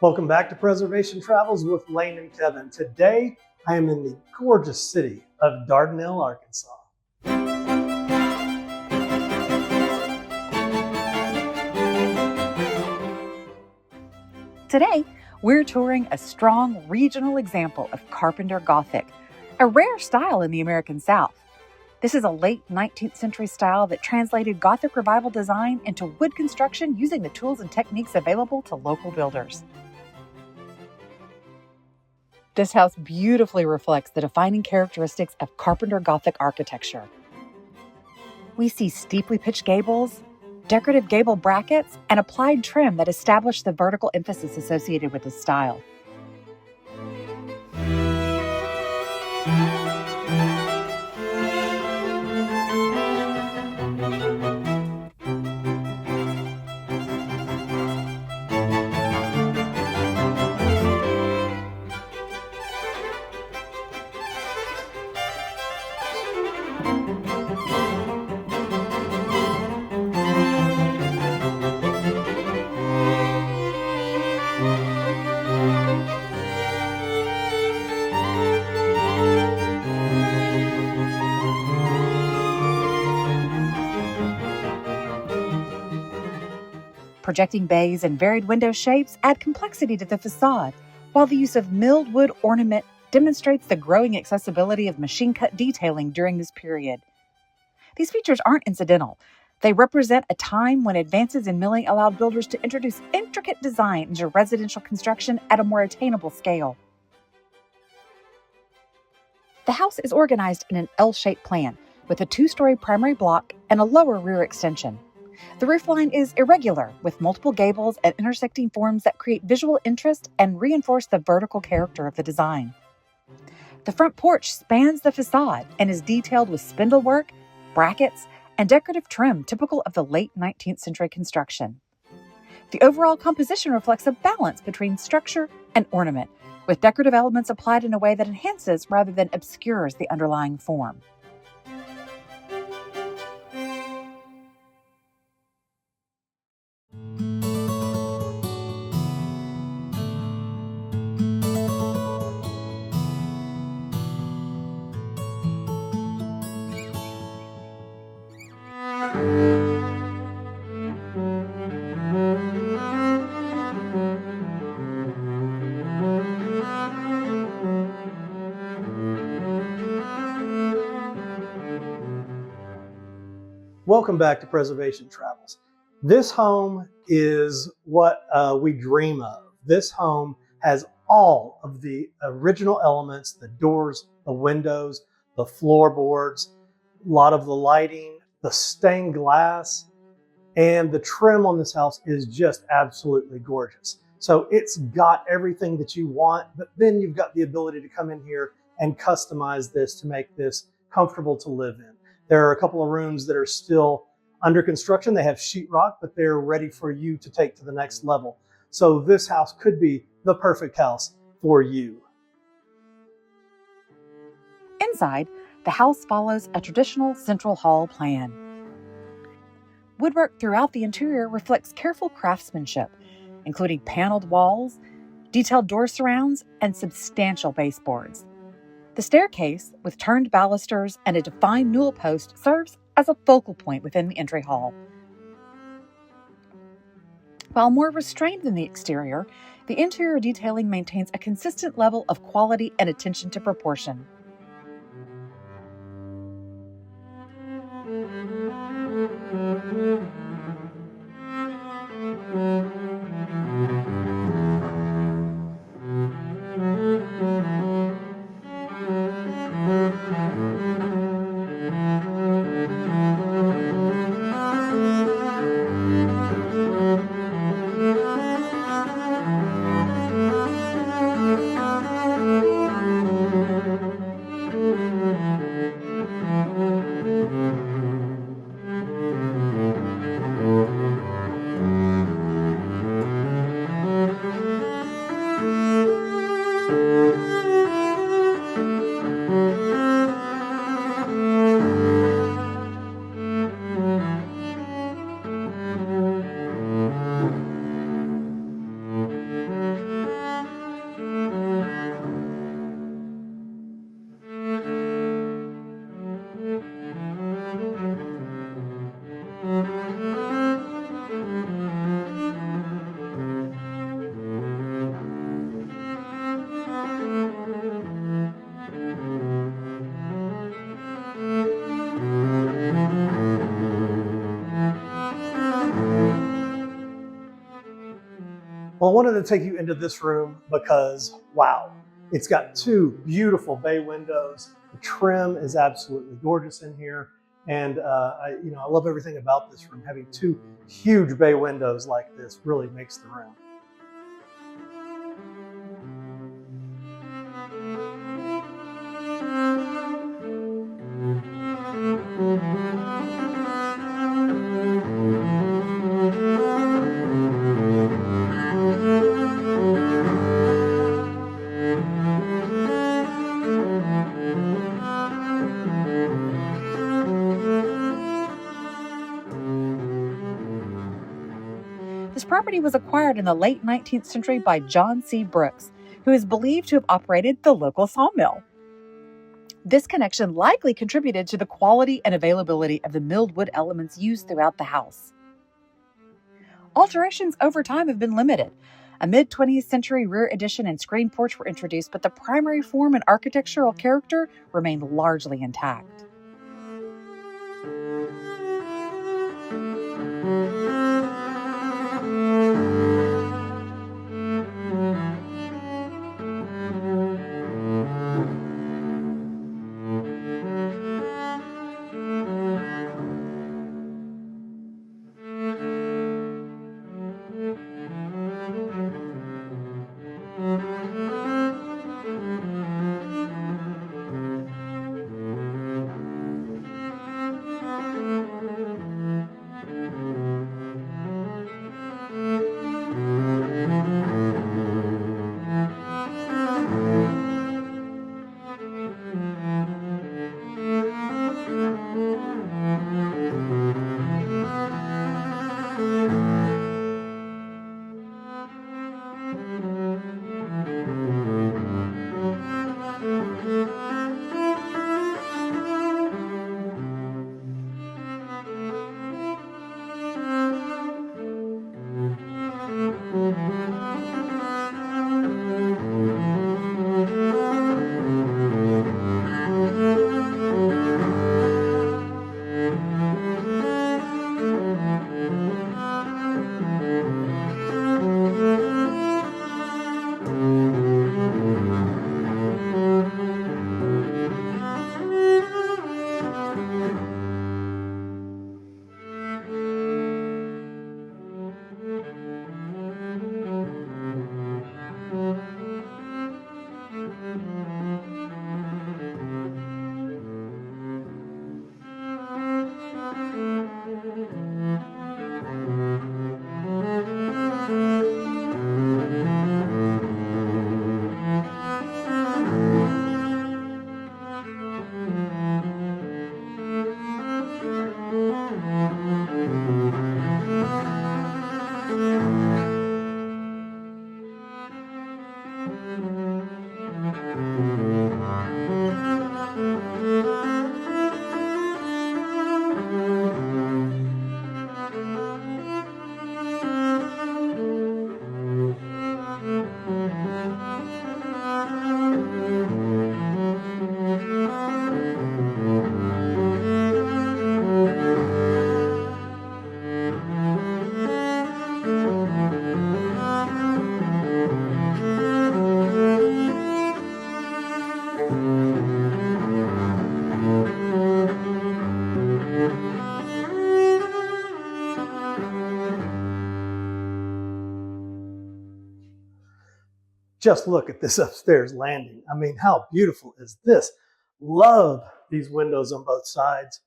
Welcome back to Preservation Travels with Lane and Kevin. Today, I am in the gorgeous city of Dardanelle, Arkansas. Today, we're touring a strong regional example of Carpenter Gothic, a rare style in the American South. This is a late 19th century style that translated Gothic revival design into wood construction using the tools and techniques available to local builders. This house beautifully reflects the defining characteristics of Carpenter Gothic architecture. We see steeply pitched gables, decorative gable brackets, and applied trim that establish the vertical emphasis associated with this style. Projecting bays and varied window shapes add complexity to the facade, while the use of milled wood ornament demonstrates the growing accessibility of machine-cut detailing during this period. These features aren't incidental. They represent a time when advances in milling allowed builders to introduce intricate design into residential construction at a more attainable scale. The house is organized in an L-shaped plan, with a two-story primary block and a lower rear extension. The roofline is irregular, with multiple gables and intersecting forms that create visual interest and reinforce the vertical character of the design. The front porch spans the facade and is detailed with spindle work, brackets, and decorative trim typical of the late 19th century construction. The overall composition reflects a balance between structure and ornament, with decorative elements applied in a way that enhances rather than obscures the underlying form. Welcome back to Preservation Travels. This home is what we dream of. This home has all of the original elements, the doors, the windows, the floorboards, a lot of the lighting, the stained glass, and the trim on this house is just absolutely gorgeous. So it's got everything that you want, but then you've got the ability to come in here and customize this to make this comfortable to live in. There are a couple of rooms that are still under construction. They have sheetrock, but they're ready for you to take to the next level. So this house could be the perfect house for you. Inside, the house follows a traditional central hall plan. Woodwork throughout the interior reflects careful craftsmanship, including paneled walls, detailed door surrounds, and substantial baseboards. The staircase, with turned balusters and a defined newel post, serves as a focal point within the entry hall. While more restrained than the exterior, the interior detailing maintains a consistent level of quality and attention to proportion. Well, I wanted to take you into this room because, wow, it's got two beautiful bay windows. The trim is absolutely gorgeous in here. And I love everything about this room. Having two huge bay windows like this really makes the room. This property was acquired in the late 19th century by John C. Brooks, who is believed to have operated the local sawmill. This connection likely contributed to the quality and availability of the milled wood elements used throughout the house. Alterations over time have been limited. A mid-20th century rear addition and screen porch were introduced, but the primary form and architectural character remained largely intact. Just look at this upstairs landing. I mean, how beautiful is this? Love these windows on both sides.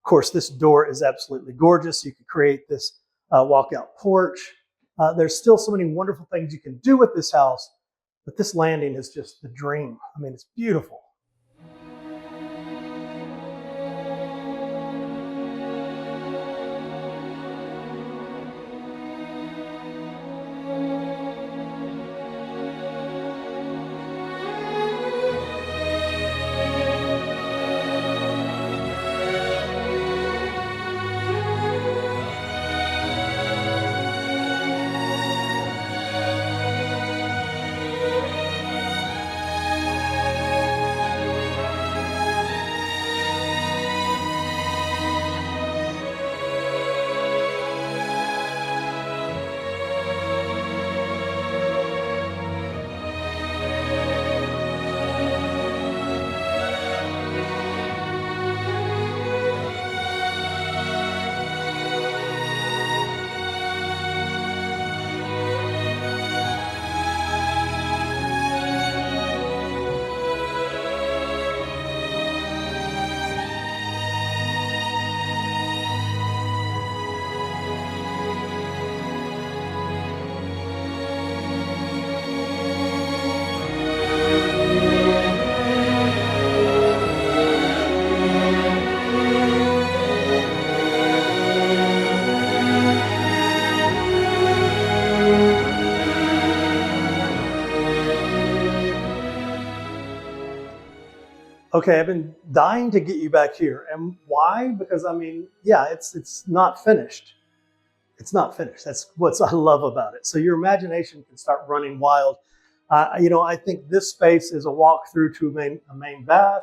Of course, this door is absolutely gorgeous. You can create this walkout porch. There's still so many wonderful things you can do with this house, but this landing is just the dream. I mean, it's beautiful. Okay, I've been dying to get you back here. And why? Because I mean, yeah, it's not finished. It's not finished. That's what I love about it. So your imagination can start running wild. I think this space is a walk through to a main bath,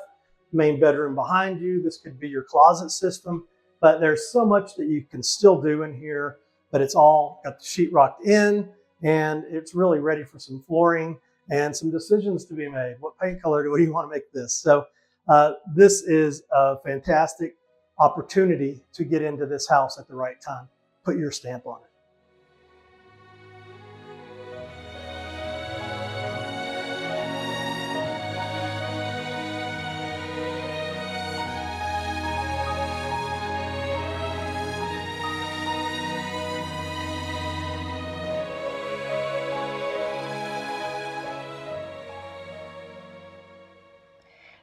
main bedroom behind you. This could be your closet system, but there's so much that you can still do in here, but it's all got the sheetrocked in and it's really ready for some flooring and some decisions to be made. What paint color do you want to make this? So this is a fantastic opportunity to get into this house at the right time. Put your stamp on it.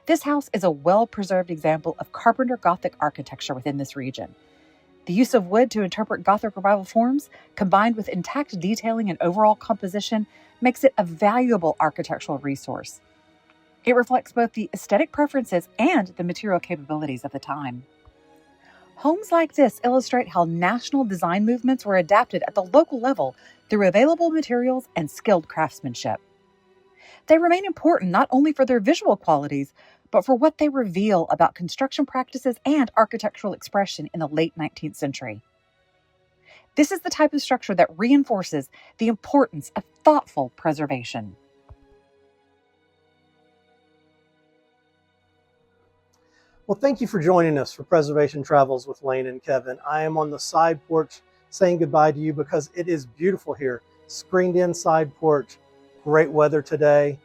This house is a well-preserved example of Carpenter Gothic architecture within this region. The use of wood to interpret Gothic revival forms, combined with intact detailing and overall composition, makes it a valuable architectural resource. It reflects both the aesthetic preferences and the material capabilities of the time. Homes like this illustrate how national design movements were adapted at the local level through available materials and skilled craftsmanship. They remain important not only for their visual qualities, but for what they reveal about construction practices and architectural expression in the late 19th century. This is the type of structure that reinforces the importance of thoughtful preservation. Well, thank you for joining us for Preservation Travels with Lane and Kevin. I am on the side porch saying goodbye to you because it is beautiful here. Screened in side porch, great weather today.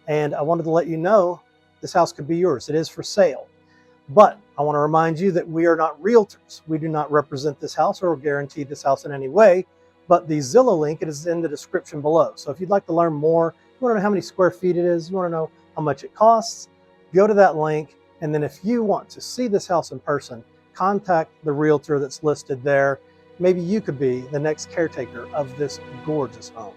And I wanted to let you know this house could be yours. It is for sale. But I want to remind you that we are not realtors. We do not represent this house or guarantee this house in any way. But the Zillow link, it is in the description below. So if you'd like to learn more, you want to know how many square feet it is, you want to know how much it costs, go to that link. And then if you want to see this house in person, contact the realtor that's listed there. Maybe you could be the next caretaker of this gorgeous home.